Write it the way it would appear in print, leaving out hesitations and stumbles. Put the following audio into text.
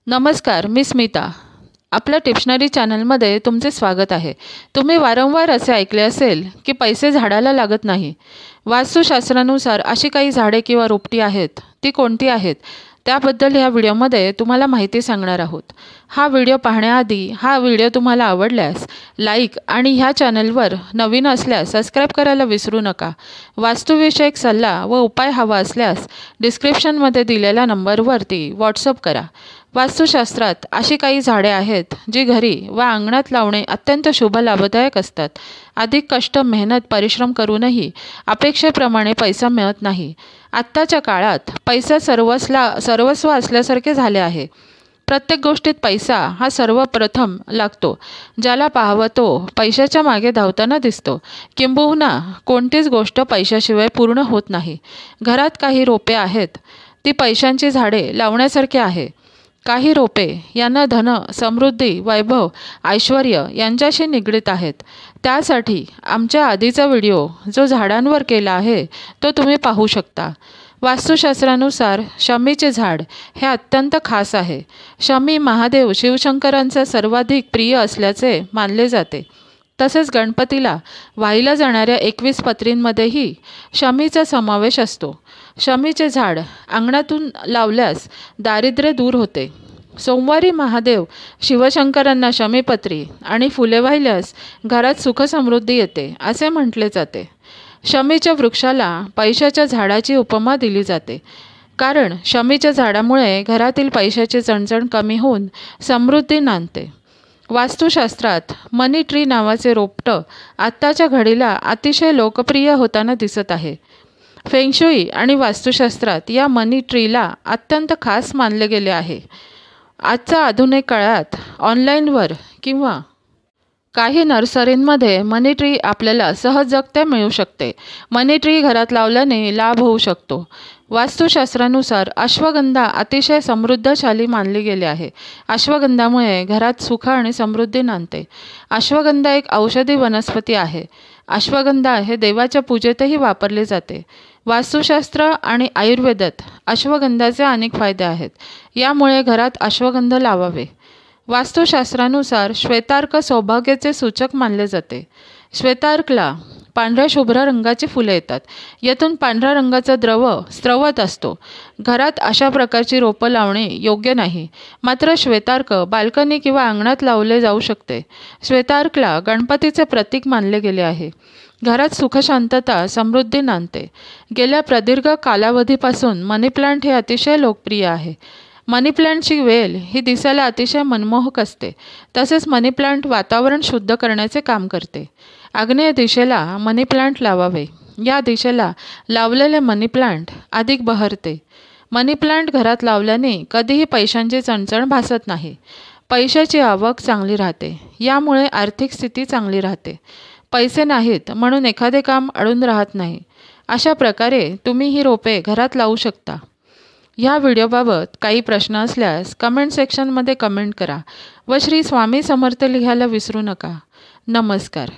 नमस्कार, मी स्मिता. आपल्या टिप्शनरी चॅनलमध्ये तुमचे स्वागत आहे. तुम्ही वारंवार असे ऐकले असेल की पैसे झाडाला लागत नाही. वास्तुशास्त्रानुसार अशी काही झाडे किंवा रोपटी आहेत, ती कोणती आहेत त्याबद्दल ह्या व्हिडिओमध्ये तुम्हाला माहिती सांगणार आहोत. हा व्हिडिओ पाहण्याआधी हा व्हिडिओ तुम्हाला आवडल्यास लाईक आणि ह्या चॅनलवर नवीन असल्यास सबस्क्राईब करायला विसरू नका. वास्तुविषयक सल्ला व उपाय हवा असल्यास डिस्क्रिप्शनमध्ये दिलेल्या नंबरवरती व्हॉट्सअप करा. वास्तुशास्त्रात अशी काही झाडे आहेत जी घरी व अंगणात लावणे अत्यंत शुभ लाभदायक असतात. अधिक कष्ट, मेहनत, परिश्रम करूनही अपेक्षेप्रमाणे पैसा मिळत नाही. आत्ताच्या काळात पैसा सर्वस्व असल्यासारखे झाले आहे. प्रत्येक गोष्टीत पैसा हा सर्वप्रथम लागतो. ज्याला पाहावं तो पैशाच्या मागे धावताना दिसतो. किंबहुना कोणतीच गोष्ट पैशाशिवाय पूर्ण होत नाही. घरात काही रोपे आहेत, ती पैशांची झाडे लावण्यासारखी आहे. काही रोपे यांना धन, समृद्धी, वैभव, ऐश्वर यांच्याशी निगडीत आहेत. त्यासाठी आमच्या आधीचा व्हिडिओ जो झाडांवर केला आहे तो तुम्ही पाहू शकता. वास्तुशास्त्रानुसार शमीचे झाड हे अत्यंत खास आहे. शमी महादेव शिवशंकरांचा सर्वाधिक प्रिय असल्याचे मानले जाते. तसेच गणपतीला वाहिल्या जाणाऱ्या 21 पत्रींमध्येही शमीचा समावेश असतो. शमीचे झाड अंगणातून लावल्यास दारिद्र्य दूर होते. सोमवारी महादेव शिवशंकरांना शमीपत्री आणि फुले वाहिल्यास घरात सुखसमृद्धी येते असे म्हटले जाते. शमीच्या वृक्षाला पैशाच्या झाडाची उपमा दिली जाते, कारण शमीच्या झाडामुळे घरातील पैशाची चणचण कमी होऊन समृद्धी नांदते. वास्तुशास्त्रात मनी ट्री नावाचे रोपटं आत्ताच्या घडीला अतिशय लोकप्रिय होताना दिसत आहे. फेंगशुई आणि वास्तुशास्त्रात या मनी ट्रीला अत्यंत खास मानले गेले आहे. आजच्या आधुनिक काळात ऑनलाईनवर किंवा काही नर्सरींमध्ये मनी ट्री आपल्याला सहजगत्या मिळू शकते. मनी ट्री घरात लावल्याने लाभ होऊ शकतो. वास्तुशास्त्रानुसार अश्वगंधा अतिशय समृद्धशाली मानली गेली आहे. अश्वगंधामुळे घरात सुख आणि समृद्धी नांदते. अश्वगंधा एक औषधी वनस्पती आहे. अश्वगंधा हे देवाच्या पूजेतही वापरले जाते. वास्तुशास्त्र आणि आयुर्वेदात अश्वगंधाचे अनेक फायदे आहेत. यामुळे घरात अश्वगंध लावावे. वास्तुशास्त्रानुसार श्वेतार्क सौभाग्याचे सूचक मानले जाते. श्वेतार्कला पांढऱ्या शुभ्र रंगाची फुले येतात. यातून पांढऱ्या रंगाचा द्रव स्रवत असतो. घरात अशा प्रकारची रोपं लावणे योग्य नाही. मात्र श्वेतार्क बाल्कनी किंवा अंगणात लावले जाऊ शकते. श्वेतार्कला गणपतीचे प्रतीक मानले गेले आहे. घरात सुखशांतता, समृद्धी नांदते. गेल्या प्रदीर्घ कालावधीपासून मनी प्लांट हे अतिशय लोकप्रिय आहे. मनी प्लांटची वेल ही दिसायला अतिशय मनमोहक असते. तसेच मनी प्लांट वातावरण शुद्ध करण्याचे काम करते. आग्नेय दिशेला मनी प्लांट लावावे. या दिशेला लावलेले मनी प्लांट अधिक बहरते. मनी प्लांट घरात लावल्याने कधीही पैशांची चणचण भासत नाही. पैशाची आवक चांगली राहते. यामुळे आर्थिक स्थिती चांगली राहते. पैसे नाहीत म्हणून एखादे काम अडून राहत नाही. अशा प्रकारे तुम्ही ही रोपे घरात लावू शकता. ह्या व्हिडिओबाबत काही प्रश्न असल्यास कमेंट सेक्शनमध्ये कमेंट करा व श्री स्वामी समर्थ लिहायला विसरू नका. नमस्कार.